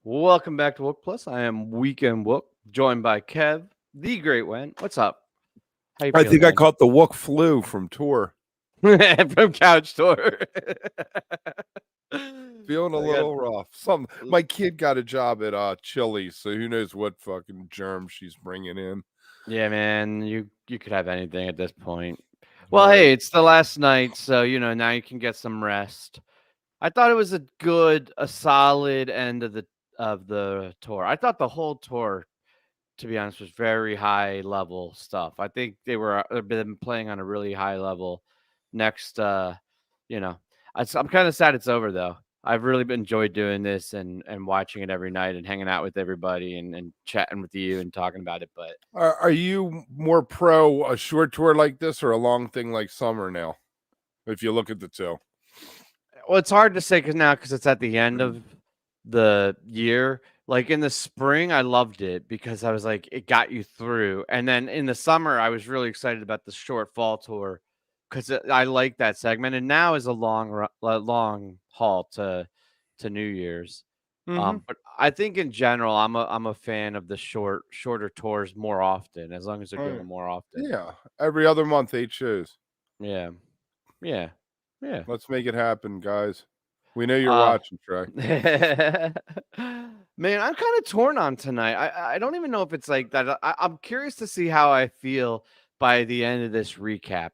Welcome back to Wook Plus. I am Weekend Wook, joined by Kev, the Great Wen. What's up? How you I feeling, think I man? caught the wook flu from tour. From Couch Tour. Feeling a I got little rough. My kid got a job at Chili's, so who knows what fucking germ she's bringing in. Yeah, man. You could have anything at this point. Well, Right. hey, it's the last night, so now you can get some rest. I thought it was a solid end of the tour. I thought the whole tour, to be honest, was very high level stuff. I think they've been playing on a really high level. Next, you know, I'm kind of sad it's over though. I've really enjoyed doing this and watching it every night and hanging out with everybody and chatting with you and talking about it. But Are you more pro a short tour like this or a long thing like summer now? If you look at the two. well, it's hard to say because it's at the end of the year. Like in the spring, I loved it because I was like, it got you through. And then in the summer, I was really excited about the short fall tour because I like that segment. And now is a long haul to New Year's. Mm-hmm. But I think in general, I'm a fan of the shorter tours more often, as long as they're doing Right. them more often. Yeah. Every other month, 8 shows. Yeah, yeah, yeah. Let's make it happen, guys. We know you're Uh, watching, Trey. Man, I'm kind of torn on tonight. I don't even know if it's like that. I'm curious to see how I feel by the end of this recap,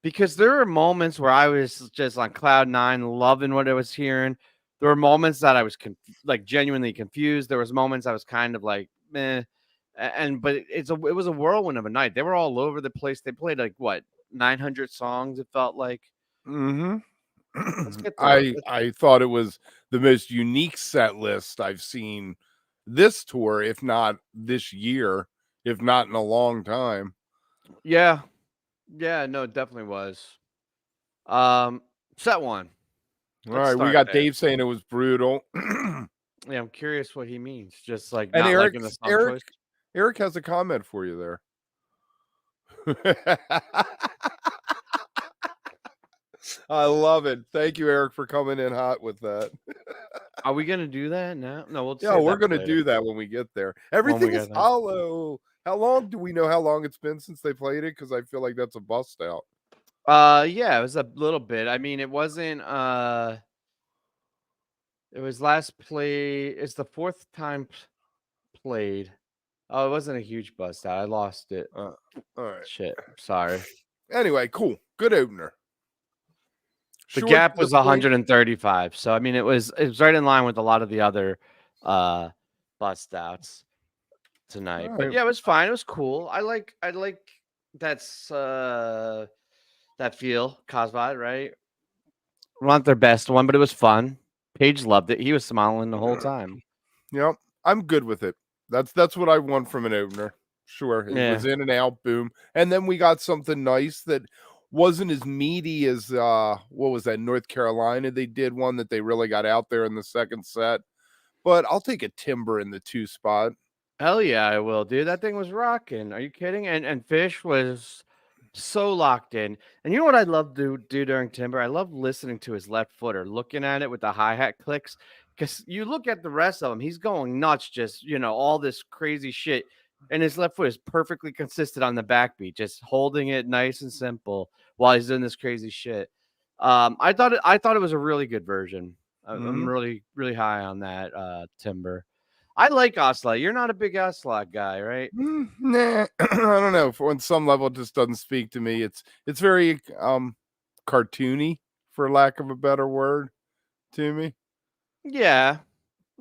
because there were moments where I was just on cloud nine, loving what I was hearing. There were moments that I was like genuinely confused. There was moments I was kind of like, meh. But it was a whirlwind of a night. They were all over the place. They played like what 900 songs. It felt like. Mm-hmm. Let's get through it. I thought it was the most unique set list I've seen this tour, if not this year, if not in a long time. Yeah. Yeah, no, it definitely was. Set one. All Let's right, we start got there. Dave saying it was brutal. Yeah, I'm curious what he means. Just like And not liking the song choice. Eric has a comment for you there. I love it. Thank you, Eric, for coming in hot with that. Are we gonna do that now? No, we'll Yeah, save we're that for gonna later. do that when we get there. When we Everything is get there. hollow. How long do we know how long it's been since they played it? Because I feel like that's a bust out. Yeah, it was a little bit. I mean, it wasn't it was last play. It's the fourth time played. Oh, it wasn't a huge bust out. I lost it. All right. Shit. Sorry. Anyway, cool. Good opener. The Short gap to the was point. 135. So I mean it was right in line with a lot of the other bust outs tonight. All But right. yeah, it was fine. It was cool. I like that's that feel, Cosvod, right? Not their best one, but it was fun. Paige loved it. He was smiling the whole time. Yep. I'm good with it. That's what I want from an opener. Sure. It Yeah. was in and out, boom. And then we got something nice that wasn't as meaty as what was that, North Carolina? They did one that they really got out there in the second set. But I'll take a Timber in the 2 spot. Hell yeah, I will, dude. That thing was rocking. Are you kidding? And PHiSH was so locked in. And you know what I love to do during Timber? I love listening to his left footer, looking at it with the hi-hat clicks. Because you look at the rest of him, he's going nuts, just all this crazy shit. And his left foot is perfectly consistent on the backbeat, just holding it nice and simple while he's doing this crazy shit. I thought it was a really good version. I'm really, really high on that Timber. I like Ocelot. You're not a big Ocelot guy, right? Nah, I don't know. For on some level, it just doesn't speak to me. It's very cartoony, for lack of a better word, to me. Yeah.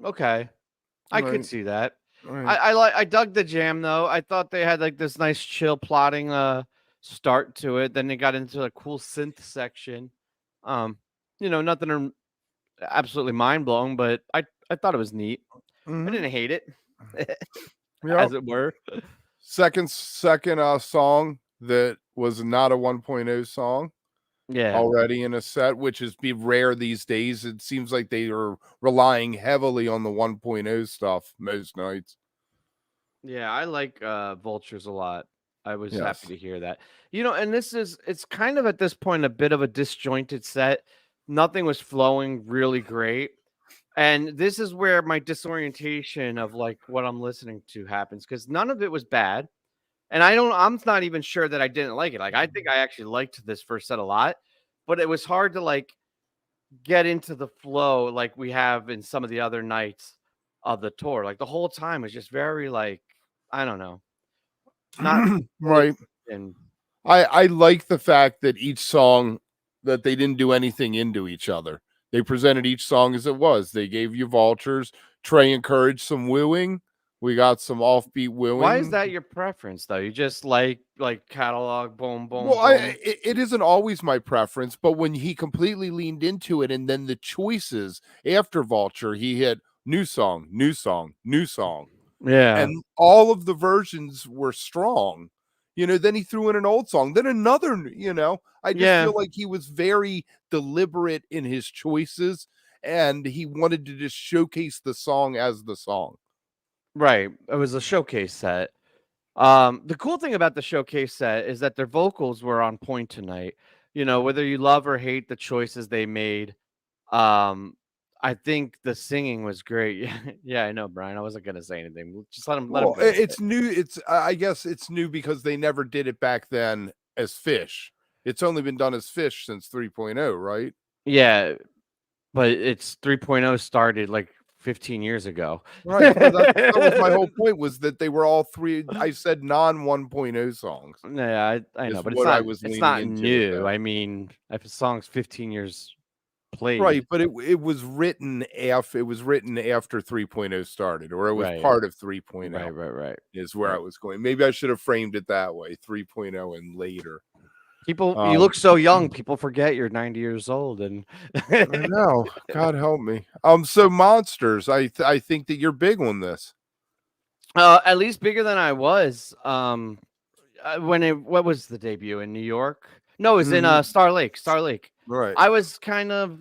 Okay. I could Right, see that. right. I dug the jam though. I thought they had like this nice chill plotting start to it. Then they got into a cool synth section. Nothing absolutely mind blowing, but I thought it was neat. I didn't hate it. Yep. As it were. Second song that was not a 1.0 song Yeah. already in a set, which is be rare these days. It seems like they are relying heavily on the 1.0 stuff most nights. Yeah, I like Vultures a lot. I was happy Yes. to hear that. And it's kind of at this point a bit of a disjointed set. Nothing was flowing really great. And this is where my disorientation of like what I'm listening to happens because none of it was bad. And I'm not even sure that I didn't like it. Like, I think I actually liked this first set a lot, but it was hard to like get into the flow like we have in some of the other nights of the tour. Like, the whole time was just very like, I don't know, not fully Right. in. I like the fact that each song that they didn't do anything into each other. They presented each song as it was. They gave you Vultures. Trey encouraged some wooing. We got some offbeat Why is wooing. that your preference though? You just like catalog, boom, boom, Well, boom. it isn't always my preference, but when he completely leaned into it, and then the choices after Vulture, he hit new song, new song, new song, Yeah, and all of the versions were strong. Then he threw in an old song, then another. I just yeah, feel like he was very deliberate in his choices, and he wanted to just showcase the song as the song. right. It was a showcase set. The cool thing about the showcase set is that their vocals were on point tonight. Whether you love or hate the choices they made, um, I think the singing was great. Yeah, yeah, I know, Brian. I wasn't gonna say anything. Just let him Well, finish it. it's new. I guess it's new because they never did it back then as PHiSH. It's only been done as PHiSH since 3.0, right? Yeah, but it's 3.0 started like 15 years ago. Right. Well, that was my whole point, was that they were all three. I said non 1.0 songs Yeah, I know, is but it's what I not was it's leaning not into with new. that. I mean, if a song's 15 years played, Right, but it was written after 3.0 started, or it was right, part of right, 3.0 right, right, is where I right. was going. Maybe I should have framed it that way, 3.0 and later. People, you Um look so young. People forget you're 90 years old, and I know. God help me. So monsters. I think that you're big on this. at least bigger than I was. What was the debut in New York? No, it was in Mhm. Star Lake. Star Lake. Right. I was kind of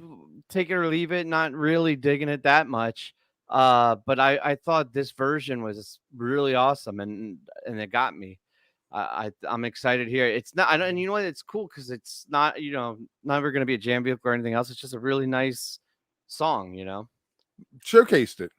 take it or leave it, not really digging it that much. But I thought this version was really awesome, and it got me. I'm excited here. It's not, and you know what? It's cool because it's not, never going to be a jam vehicle or anything else. It's just a really nice song. Showcased it.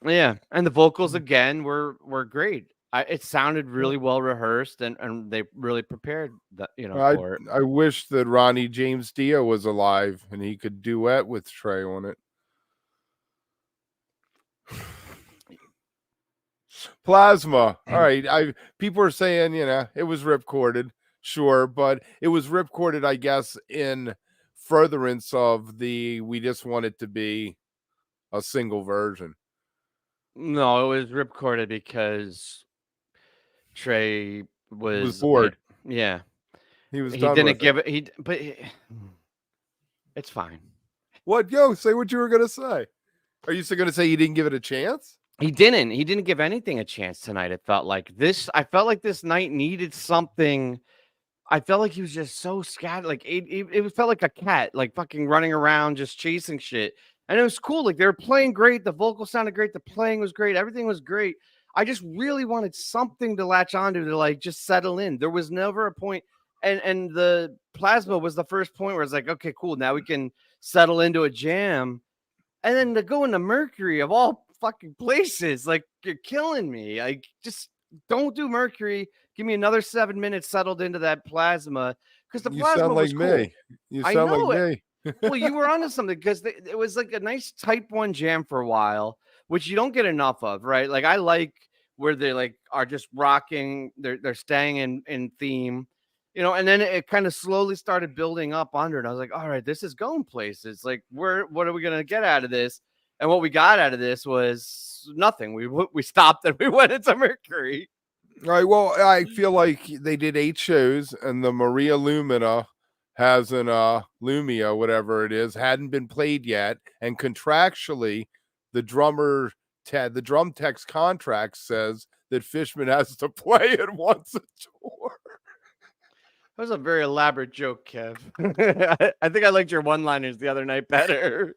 Yeah, and the vocals again were great. It sounded really well rehearsed, and they really prepared I for it. I wish that Ronnie James Dio was alive and he could duet with Trey on it. Plasma. All right. People are saying, it was ripcorded, sure, but it was ripcorded, I guess, in furtherance of the we just want it to be a single version. No, it was recorded because Trey Was was, bored. yeah, He was he done didn't with it. give it. It's fine. What? Yo, say what you were gonna say. Are you still gonna say you didn't give it a chance? He didn't. He didn't give anything a chance tonight. It felt like this. I felt like this night needed something. I felt like he was just so scattered. Like it felt like a cat, like fucking running around, just chasing shit. And it was cool. Like they were playing great. The vocal sounded great. The playing was great. Everything was great. I just really wanted something to latch onto to like just settle in. There was never a point, and the plasma was the first point where it's like, okay, cool. Now we can settle into a jam. And then to go into Mercury of all fucking places, like you're killing me. Like just don't do Mercury. Give me another 7 minutes settled into that plasma because the You sound plasma like was cool. me. You I sound like know it. me. Well, you were onto something because it was like a nice type one jam for a while, which you don't get enough of, right? Like I like where they like are just rocking, they're staying in theme, and then it kind of slowly started building up under it. I was like, all right, this is going places. Like, what are we gonna get out of this? And what we got out of this was nothing. We stopped and we went into Mercury. All right. Well, I feel like they did 8 shows, and the Maria Lumina has an Lumia, whatever it is, hadn't been played yet, and contractually, the the drum tech's contract says that Fishman has to play it once a tour. That was a very elaborate joke, Kev. I think I liked your one-liners the other night better.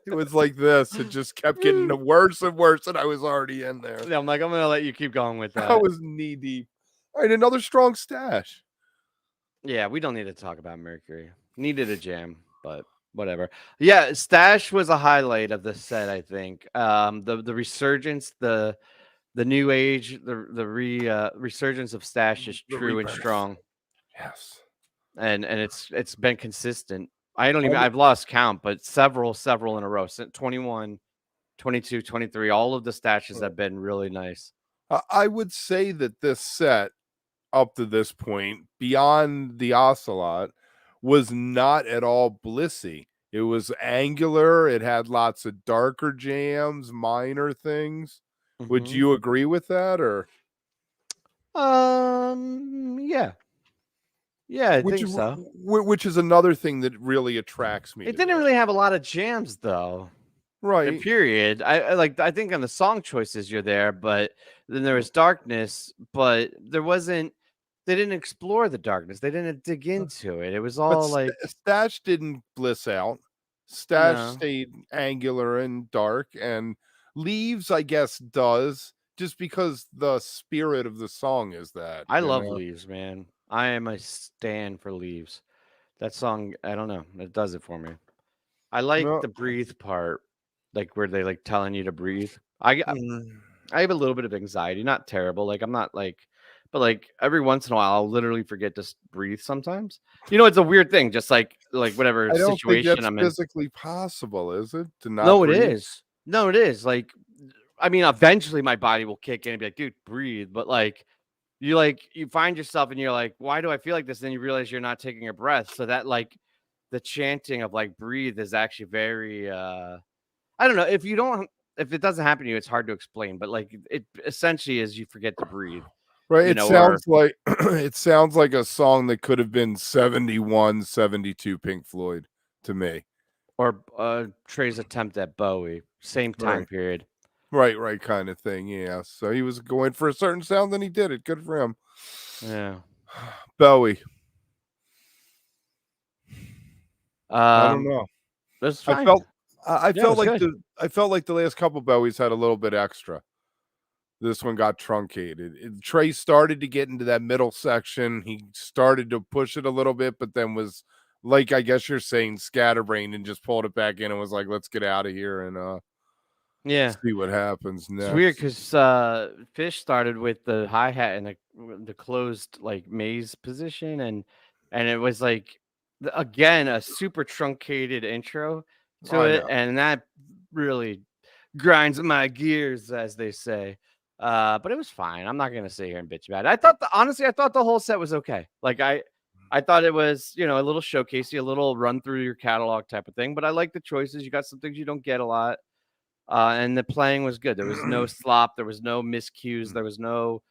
It was like this. It just kept getting worse and worse, and I was already in there. Yeah, I'm like, I'm gonna let you keep going with I that. was knee deep. All right, another strong stash. Yeah, we don't need to talk about Mercury. Needed a jam, but whatever. Yeah, Stash was a highlight of the set, I think. The resurgence, the new age, the resurgence of Stash is The true and rebirth. strong, Yes. and it's been consistent. I don't even I I've lost count, but several in a row. Since 21, 22, 23, all of the stashes have been really nice. I would say that this set up to this point, beyond the Ocelot, was not at all blissy. It was angular. It had lots of darker jams, minor things. Would Hmm. you agree with that, or Yeah, yeah, I which think so. which is another thing that really attracts me It to didn't this? really have a lot of jams though. Right. Period. I think on the song choices you're there, but then there was darkness, but there wasn't. They didn't explore the darkness. They didn't dig into it. It was But all like Stash didn't bliss out. Stash no. stayed angular and dark, and Leaves, I guess, does just because the spirit of the song is that, I you love know? Leaves, man. I am a stan for Leaves. That song, I don't know, it does it for me. I like No, the breathe part, like where they like telling you to breathe. mm, I have a little bit of anxiety, not terrible. Like I'm not like, but like every once in a while, I'll literally forget to breathe sometimes. It's a weird thing. Just like whatever I don't think situation that's I'm in. physically possible, is it? To not No, it breathe? is. No, it is. Like, I mean, eventually my body will kick in and be like, dude, breathe. But like you find yourself and you're like, why do I feel like this? Then you realize you're not taking a breath. So that like the chanting of like breathe is actually very I don't know. If it doesn't happen to you, it's hard to explain. But like it essentially is you forget to breathe, Right, it or sounds like it sounds like a song that could have been 71, 72 Pink Floyd to me. Trey's attempt at Bowie, same time Right. period. Right, kind of thing, yeah. So he was going for a certain sound, then he did it. Good for him. Yeah. Bowie, I don't Um, know. that's I fine. felt I Yeah, felt it's like good. the last couple Bowies had a little bit extra. This one got truncated. Trey started to get into that middle section. He started to push it a little bit, but then was like, I guess you're saying, scatterbrained and just pulled it back in and was like, let's get out of here and Yeah. see what happens It's weird next. because Fish started with the hi hat in the closed like maze position, and it was like again a super truncated intro to I it, know. and that really grinds my gears, as they say. But it was fine. I'm not gonna sit here and bitch about it. Honestly, I thought the whole set was okay. Like I thought it was a little showcasey, a little run through your catalog type of thing. But I like the choices. You got some things you don't get a lot. And the playing was good. There was no slop. There was no miscues. There was no,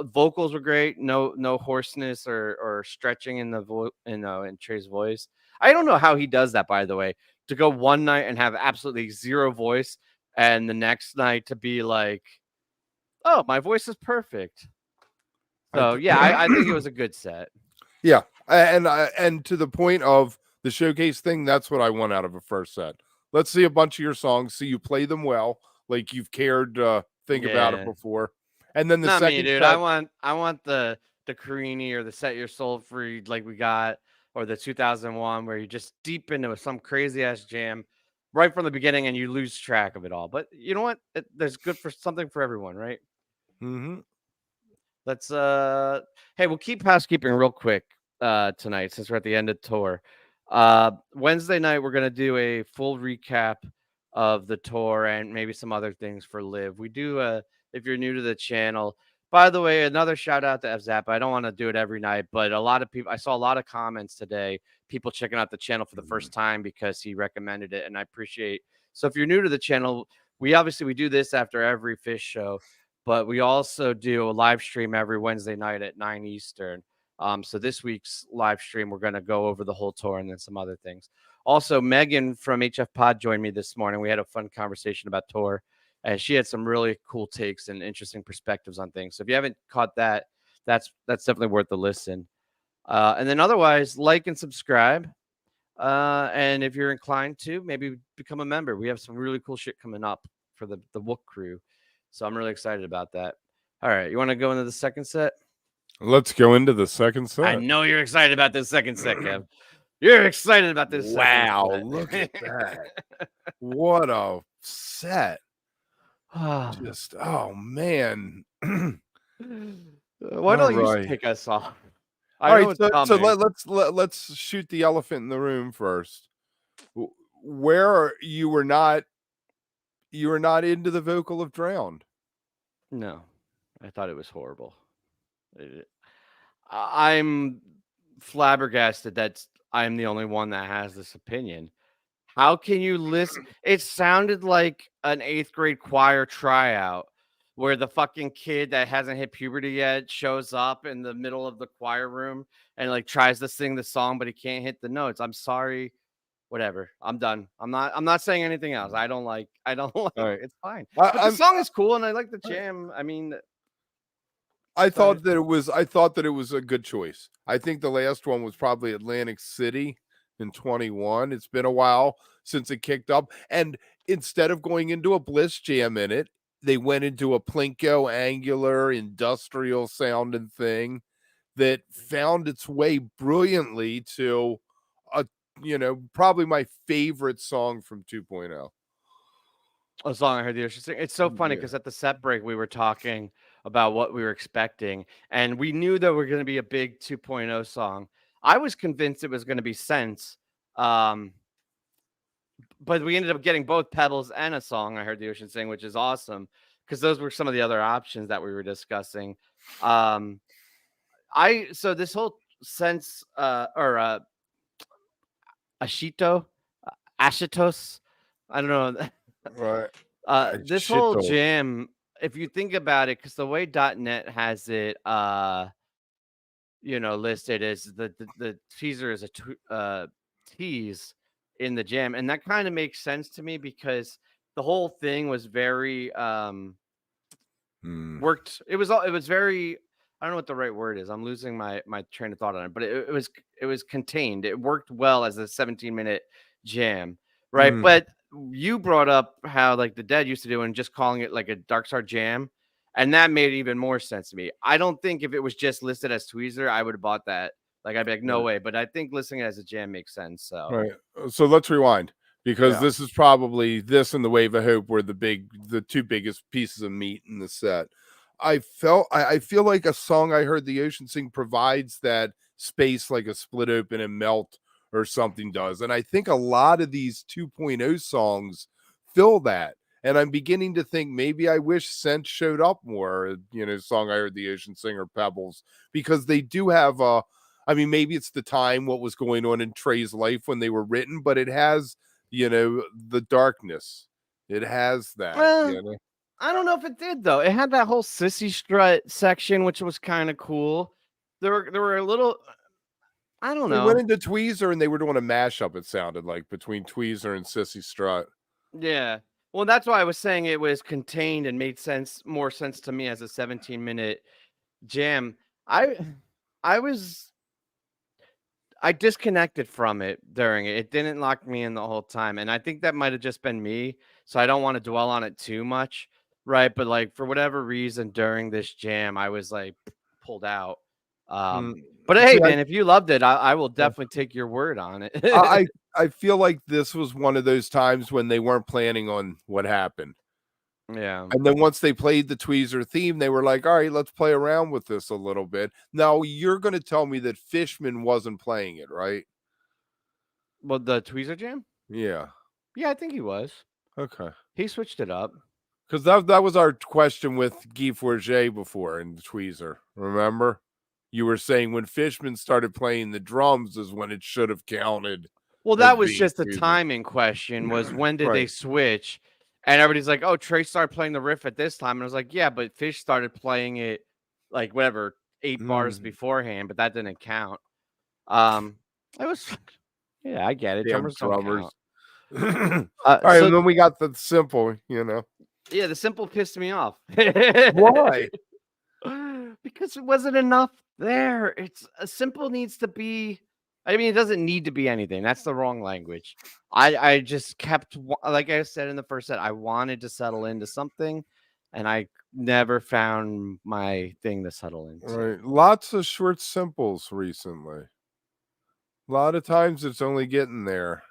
vocals were great. No hoarseness or stretching in the in Trey's voice. I don't know how he does that, by the way. To go one night and have absolutely zero voice, and the next night to be like, "Oh, my voice is perfect." I So th- yeah, I think it was a good set. yeah, and to the point of the showcase thing, that's what I want out of a first set. Let's see a bunch of your songs, see you play them well, like you've cared to think about it Yeah. before, and then the Not me, second dude. set. I want the Carini or the Set Your Soul Free like we got, or the 2001 where you just deep into some crazy ass jam right from the beginning and you lose track of it all. But you know what? There's good for something for everyone, right? Hmm. Let's hey, we'll keep housekeeping real quick tonight since we're at the end of tour. Wednesday night we're gonna do a full recap of the tour and maybe some other things for Live. We do if you're new to the channel. By the way, another shout out to FZap. I don't want to do it every night, but a lot of people I saw a lot of comments today, people checking out the channel for the first time because he recommended it, and I appreciate. So if you're new to the channel, we do this after every fish show, but we also do a live stream every Wednesday night at 9 Eastern. So this week's live stream, we're going to go over the whole tour and then some other things. Also, Megan from HF Pod joined me this morning. We had a fun conversation about tour, and she had some really cool takes and interesting perspectives on things. So if you haven't caught that, that's definitely worth the listen. And then otherwise, like and subscribe. And if you're inclined to, maybe become a member. We have some really cool shit coming up for the Wook crew. So I'm really excited about that. All right, you want to go into the second set? Let's go into the second I set. know you're excited about this second set, Kev. You're excited about this second Wow, set. look at that. What a set. Just, oh, man. Why All don't you right. kick us off? I All know right, it's so coming. let's shoot the elephant in the room first. Where you were not into the vocal of Drowned. No, I thought it was horrible. I'm flabbergasted that I'm the only one that has this opinion. How can you listen? It sounded like an 8th grade choir tryout where the fucking kid that hasn't hit puberty yet shows up in the middle of the choir room and like tries to sing the song, but he can't hit the notes. I'm sorry. Whatever. I'm done. I'm not saying anything else. I don't like All right. it's fine. But the I'm song is cool and I like the jam. I mean, I but thought that it was a good choice. I think the last one was probably Atlantic City in 21. It's been a while since it kicked up. And instead of going into a bliss jam in it, they went into a plinko, angular, industrial sounding thing that found its way brilliantly to a probably my favorite song from 2.0. a song I heard the ocean sing. It's so funny Yeah. because at the set break we were talking about what we were expecting, and we knew that we're going to be a big 2.0 song. I was convinced it was going to be Sense, um, but we ended up getting both Pebbles and a song I heard the ocean sing, which is awesome because those were some of the other options that we were discussing. Um, so this whole Sense or Ashito, Ashitos, I don't know. Right. This Shit whole though. jam, if you think about it, because the way .NET has it, listed is the teaser is a tease in the jam, and that kind of makes sense to me because the whole thing was very worked. It was very. I don't know what the right word is. I'm losing my train of thought on it, but it was contained. It worked well as a 17-minute jam, right? Mm. But you brought up how like the Dead used to do and just calling it like a Dark Star jam, and that made even more sense to me. I don't think if it was just listed as Tweezer, I would have bought that. Like I'd be like, no Right. way. But I think listing it as a jam makes sense. So Right. So let's rewind because yeah. this is probably this and the Wave of Hope were the two biggest pieces of meat in the set. I feel like a song I heard the ocean sing provides that space like a Split Open and Melt or something does. And I think a lot of these 2.0 songs fill that. And I'm beginning to think maybe I wish S.A.N.T.O.S showed up more, song I heard the ocean sing or Pebbles, because they do have I mean, maybe it's the time, what was going on in Trey's life when they were written, but it has, the darkness. It has that, I don't know if it did though. It had that whole Sissy Strut section, which was kind of cool. There were a little. I don't They went know. into Tweezer and they were doing a mashup, it sounded like, between Tweezer and Sissy Strut. Yeah. Well, that's why I was saying it was contained and made more sense to me as a 17-minute jam. I I was I disconnected from it during it. It didn't lock me in the whole time, and I think that might have just been me. So I don't want to dwell on it too much, right? But like for whatever reason during this jam, I was like pulled out. Mm, But see, hey, man, if you loved it, I will definitely take your word on it. I I feel like this was one of those times when they weren't planning on what happened. Yeah. And then once they played the Tweezer theme, they were like, all right, let's play around with this a little bit. Now, you're going to tell me that Fishman wasn't playing it, right? Well, the Tweezer jam? Yeah. Yeah, I think he was. Okay. He switched it up. Because that was our question with Guy Forget before in the Tweezer. Remember? You were saying when Fishman started playing the drums is when it should have counted Well, as that was being just the Tweezer. timing question was when did they Right. switch? And everybody's like, "Oh, Trey started playing the riff at this time." And I was like, "Yeah, but Fish started playing it like whatever 8 bars Mm, beforehand, but that didn't count." Um, it was yeah, I get it. damn Drummers don't count. drummers. All right, and So then we got the simple. yeah, the simple pissed me off. Why? Because it wasn't enough there. It's a simple needs to be. I mean, it doesn't need to be anything. That's the wrong language. I just kept like I said in the first set. I wanted to settle into something, and I never found my thing to settle All into. right. Lots of short simples recently. A lot of times it's only getting there.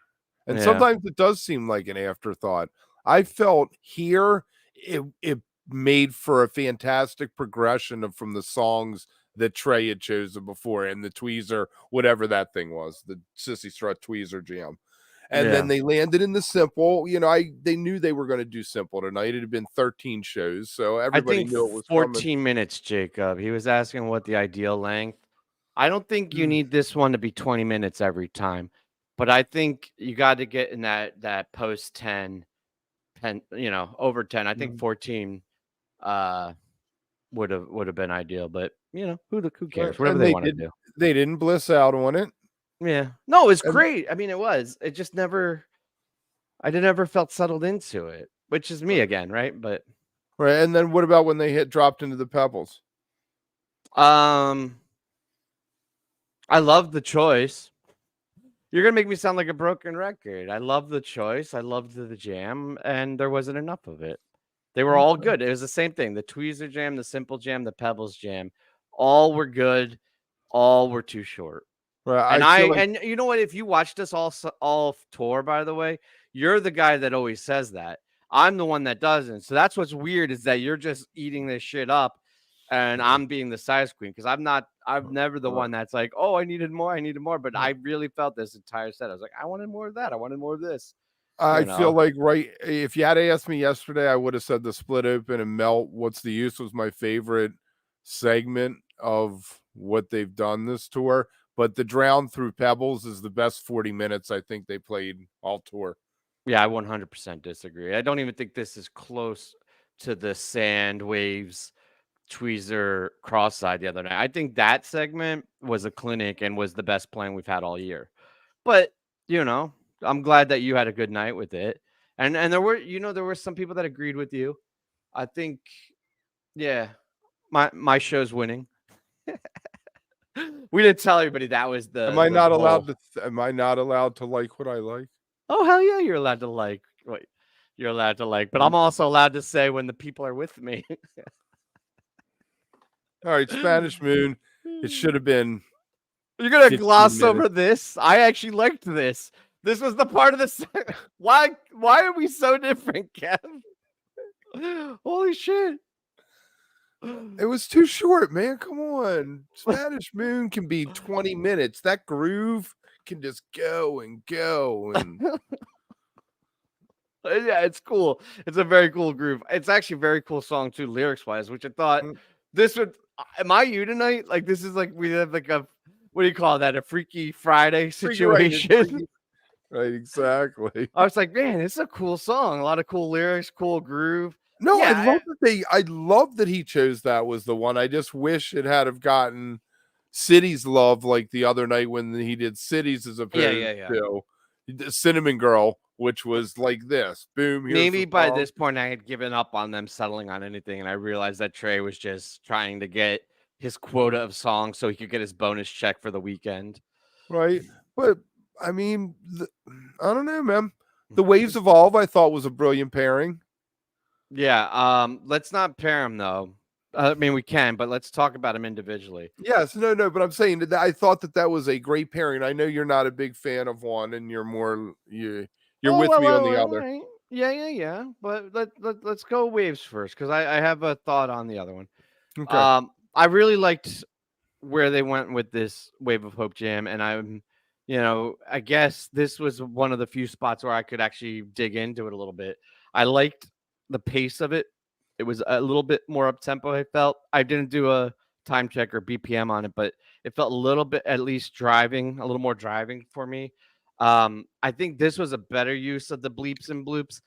And Yeah. sometimes it does seem like an afterthought. I felt here it made for a fantastic progression from the songs that Trey had chosen before and the Tweezer, whatever that thing was, the Cissy Strut Tweezer jam. And then Yeah. they landed in the simple. They knew they were going to do simple tonight. It had been 13 shows, so I everybody think knew it was coming. 14 minutes, Jacob. He was asking what the ideal length. I don't think you need this one to be 20 minutes every time, but I think you got to get in that post 10, over 10. I think 14 would have been ideal, but who cares? Whatever And they want to do. they didn't bliss out on it. Yeah. No, it's And great. I mean, it was. It just never felt settled into it, which is me again, right? But right, and then what about when they dropped into the Pebbles? I love the choice. You're gonna make me sound like a broken record. I love the choice. I loved the jam, and there wasn't enough of it. They were all good. It was the same thing. The Tweezer jam, the Simple jam, the Pebbles jam, all were good. All were too short. Right, And I feel like and you know what? If you watched us all tour, by the way, you're the guy that always says that. I'm the one that doesn't. So that's what's weird is that you're just eating this shit up, and I'm being the size queen because I'm not. I'm never the one that's like, oh, I needed more. But I really felt this entire set. I was like, I wanted more of that. I wanted more of this. I feel like if you had asked me yesterday, I would have said the Split Open and Melt. What's the Use was my favorite segment of what they've done this tour. But the Drown through Pebbles is the best 40 minutes I think they played all tour. Yeah, I 100% disagree. I don't even think this is close to the Sand Waves Tweezer cross-side the other night. I think that segment was a clinic and was the best playing we've had all year. But, I'm glad that you had a good night with it. And there were some people that agreed with you. I think, yeah, my show's winning. We didn't tell everybody that was the Am I not goal. allowed to like what I like? Oh, hell yeah, you're allowed to like what you're allowed to like. But I'm also allowed to say when the people are with me. All right, Spanish Moon. It should have been. You're gonna 15 gloss over minutes. this. I actually liked this. This was the part of the why are we so different, Kev? Holy shit. It was too short, man. Come on. Spanish Moon can be 20 minutes. That groove can just go and go. And Yeah, it's cool. It's a very cool groove. It's actually a very cool song too, lyrics wise, which I thought this would. Am I you tonight? Like this is like we have like a what do you call that? A Freaky Friday situation. Right, exactly. I was like, man, it's a cool song. A lot of cool lyrics, cool groove. No, Yeah, I love that he chose that was the one. I just wish it had have gotten City's love like the other night when he did Cities as opposed to Cinnamon Girl, which was like this. Boom. Maybe by this point I had given up on them settling on anything, and I realized that Trey was just trying to get his quota of songs so he could get his bonus check for the weekend. Right. But I mean, I don't know, man. The Waves Evolve, I thought was a brilliant pairing. Yeah. Let's not pair them though. I mean, we can, but let's talk about them individually. Yes, no, but I'm saying that I thought that was a great pairing. I know you're not a big fan of one, and you're with me on the other. Right. Yeah. But let's go Waves first because I have a thought on the other one. Okay. I really liked where they went with this Wave of Hope jam, and I guess this was one of the few spots where I could actually dig into it a little bit. I liked the pace of it. It was a little bit more up tempo. I felt I didn't do a time check or BPM on it, but it felt a little bit at least a little more driving for me. I think this was a better use of the bleeps and bloops.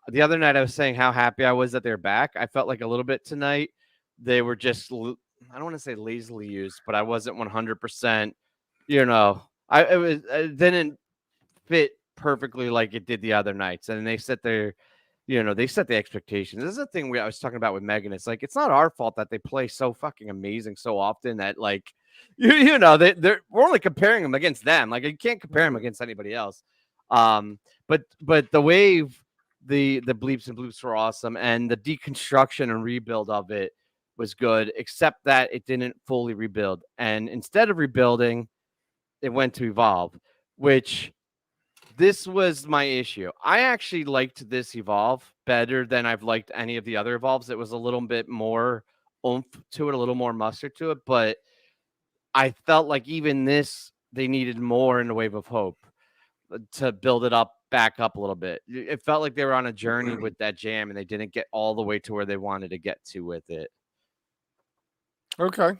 The other night I was saying how happy I was that they're back. I felt like a little bit tonight they were just I don't want to say lazily used, but I wasn't 100%. It didn't fit perfectly like it did the other nights, and they set their they set the expectations. This is the thing I was talking about with Megan. It's like it's not our fault that they play so fucking amazing so often that like we're only comparing them against them. Like you can't compare them against anybody else. But the Wave, the bleeps and bloops were awesome, and the deconstruction and rebuild of it was good, except that it didn't fully rebuild. And instead of rebuilding, it went to Evolve, which this was my issue. I actually liked this Evolve better than I've liked any of the other Evolves. It was a little bit more oomph to it, a little more mustard to it, but I felt like even this, they needed more in the Wave of Hope to build it up, back up a little bit. It felt like they were on a journey with that jam and they didn't get all the way to where they wanted to get to with it. Okay.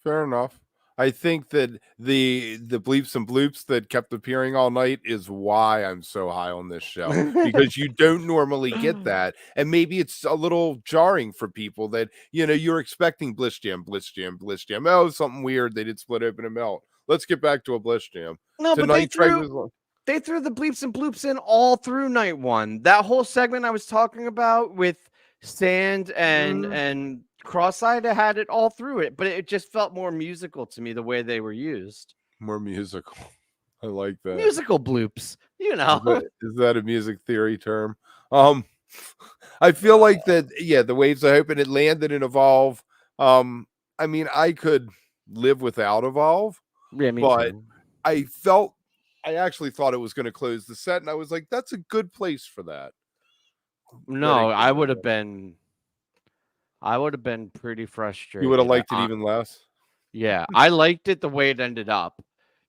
Fair enough. I think that the bleeps and bloops that kept appearing all night is why I'm so high on this show, because you don't normally get that, and maybe it's a little jarring for people that, you know, you're expecting Bliss Jam, Bliss Jam, Bliss Jam. Oh, something weird. They did Split Open and Melt. Let's get back to a Bliss Jam. No, but Tonight, Trey was they threw the bleeps and bloops in all through night one. That whole segment I was talking about with Sand and Cross-eyed had it all through it, but it just felt more musical to me the way they were used. more musical. I like that. Musical bloops, you know. Is that a music theory term? I feel like that, yeah, the Waves of Hope, and it landed in Evolve. I mean, I could live without Evolve, Yeah, me but too. I actually thought it was going to close the set, and I was like, that's a good place for that. No, I would have been pretty frustrated. You would have liked it even less. Yeah, I liked it the way it ended up,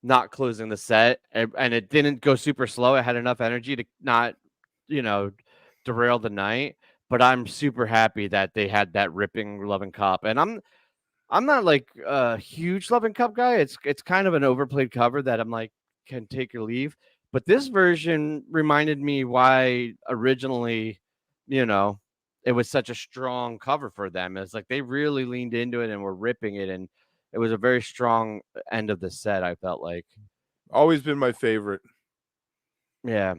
not closing the set, and it didn't go super slow. It had enough energy to not, you know, derail the night. But I'm super happy that they had that ripping Love and Cup, and I'm not like a huge Love and Cup guy. It's kind of an overplayed cover that I'm like can take or leave. But this version reminded me why originally, you know, it was such a strong cover for them. It's like they really leaned into it and were ripping it, and it was a very strong end of the set, I felt like. Always been my favorite. Yeah.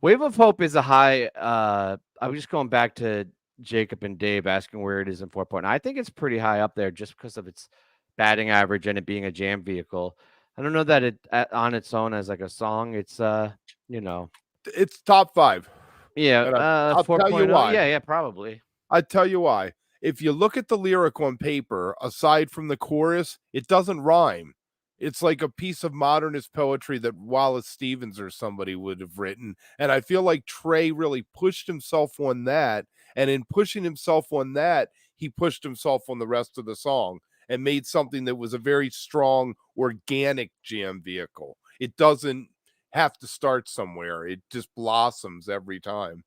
Wave of Hope is a high. I was just going back to Jacob and Dave asking where it is in 4.9. I think it's pretty high up there just because of its batting average and it being a jam vehicle. I don't know that it on its own as like a song. It's you know. It's top 5. Yeah, I'll tell you why. Yeah, probably. I tell you why. If you look at the lyric on paper, aside from the chorus, it doesn't rhyme. It's like a piece of modernist poetry that Wallace Stevens or somebody would have written. And I feel like Trey really pushed himself on that. And in pushing himself on that, he pushed himself on the rest of the song and made something that was a very strong, organic jam vehicle. It doesn't have to start somewhere, it just blossoms every time.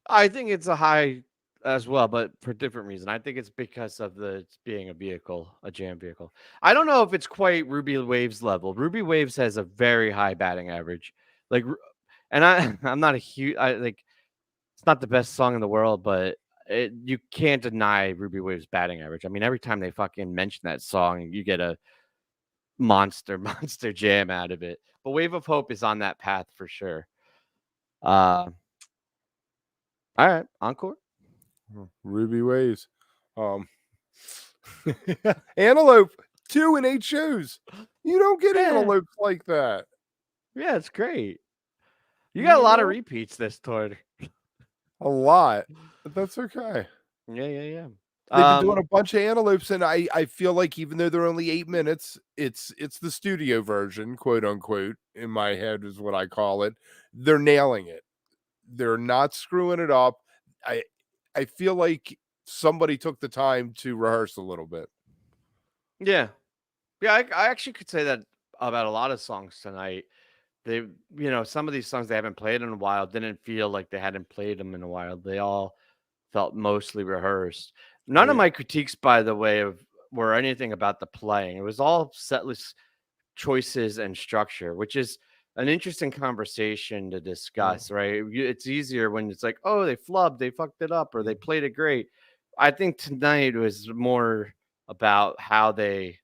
I think it's a high as well, but for different reason. I think it's because of it's being a vehicle, a jam vehicle. I don't know if it's quite Ruby Waves level. Ruby Waves has a very high batting average. Like, and I'm not a huge, like, it's not the best song in the world, but you can't deny Ruby Waves batting average. I mean, every time they fucking mention that song, you get a monster jam out of it. But Wave of Hope is on that path for sure. All right, Encore. Ruby Waves. Antelope 2 and 8 shows. You don't get antelopes like that. Yeah, it's great. You got a lot of repeats this tour. A lot. But that's okay. Yeah. They've been doing a bunch of antelopes, and I feel like even though they're only 8 minutes, it's the studio version, quote unquote, in my head is what I call it. They're nailing it. They're not screwing it up. I feel like somebody took the time to rehearse a little bit. Yeah. I actually could say that about a lot of songs tonight. They, you know, some of these songs they haven't played in a while didn't feel like they hadn't played them in a while. They all felt mostly rehearsed. None of my critiques, by the way, were anything about the playing. It was all setlist choices and structure, which is an interesting conversation to discuss, right? It's easier when it's like, oh, they flubbed, they fucked it up, or they played it great. I think tonight was more about how they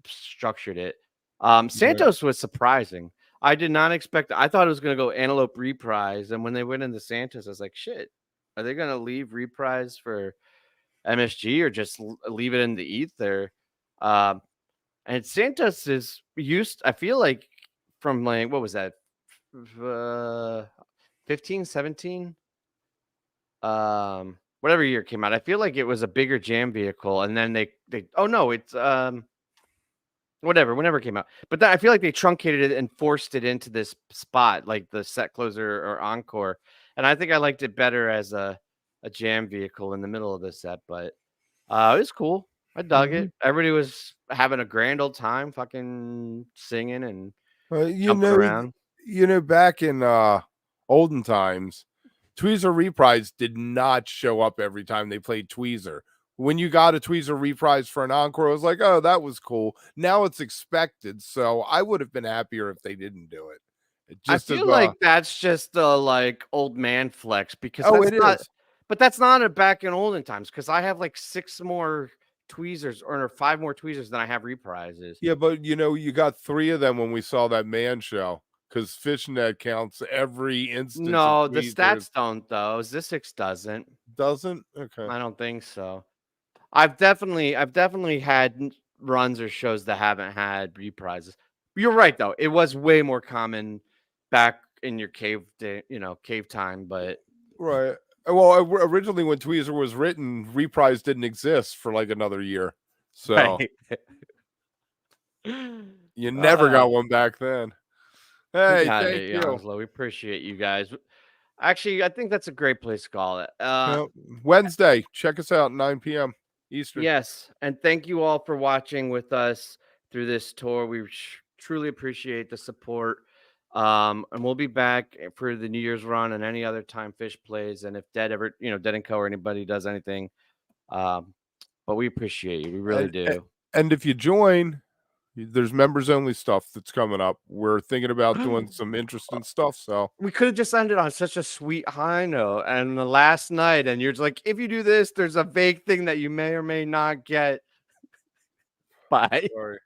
structured it. S.A.N.T.O.S was surprising. I did not expect. I thought it was going to go Antelope Reprise, and when they went into S.A.N.T.O.S, I was like, shit, are they going to leave Reprise for MSG or just leave it in the ether? And S.A.N.T.O.S is used, I feel like, from like, what was that? 15, 17? Whatever year it came out. I feel like it was a bigger jam vehicle. And then they oh no, it's whenever it came out. But I feel like they truncated it and forced it into this spot, like the set closer or encore. And I think I liked it better as a jam vehicle in the middle of the set. But it was cool. I dug Mhm. it. Everybody was having a grand old time, fucking singing and You jumping know, around. back in olden times, Tweezer Reprise did not show up every time they played Tweezer. When you got a Tweezer Reprise for an encore, it was like, oh, that was cool. Now it's expected, so I would have been happier if they didn't do it. I Just as feel like that's just a like old man flex because oh, that's it not, is. but that's not a back in olden times because I have like 6 more tweezers or 5 more tweezers than I have reprises. Yeah, but you got 3 of them when we saw that man show because Fishnet counts every instance of No, the tweezers. stats don't though. Zissix doesn't. Doesn't? Okay. I don't think so. I've definitely had runs or shows that haven't had reprises. You're right though. It was way more common back in your cave day, cave time, but Right. Well, originally when Tweezer was written, Reprise didn't exist for like another year. So right. you never Uh, got one back then. we Hey, got thank it, you. Youngslow. We appreciate you guys. Actually, I think that's a great place to call it. Yep. Wednesday, check us out, 9 p.m. Eastern. Yes, and thank you all for watching with us through this tour. We truly appreciate the support. And we'll be back for the New Year's run and any other time Fish plays. And if Dead ever, Dead and Co or anybody does anything, um, but we appreciate you. We really And do. and if you join, there's members only stuff that's coming up. We're thinking about doing some interesting stuff. So We could have just ended on such a sweet high note. And the last night, and you're just like, if you do this, there's a vague thing that you may or may not get. Bye. sorry.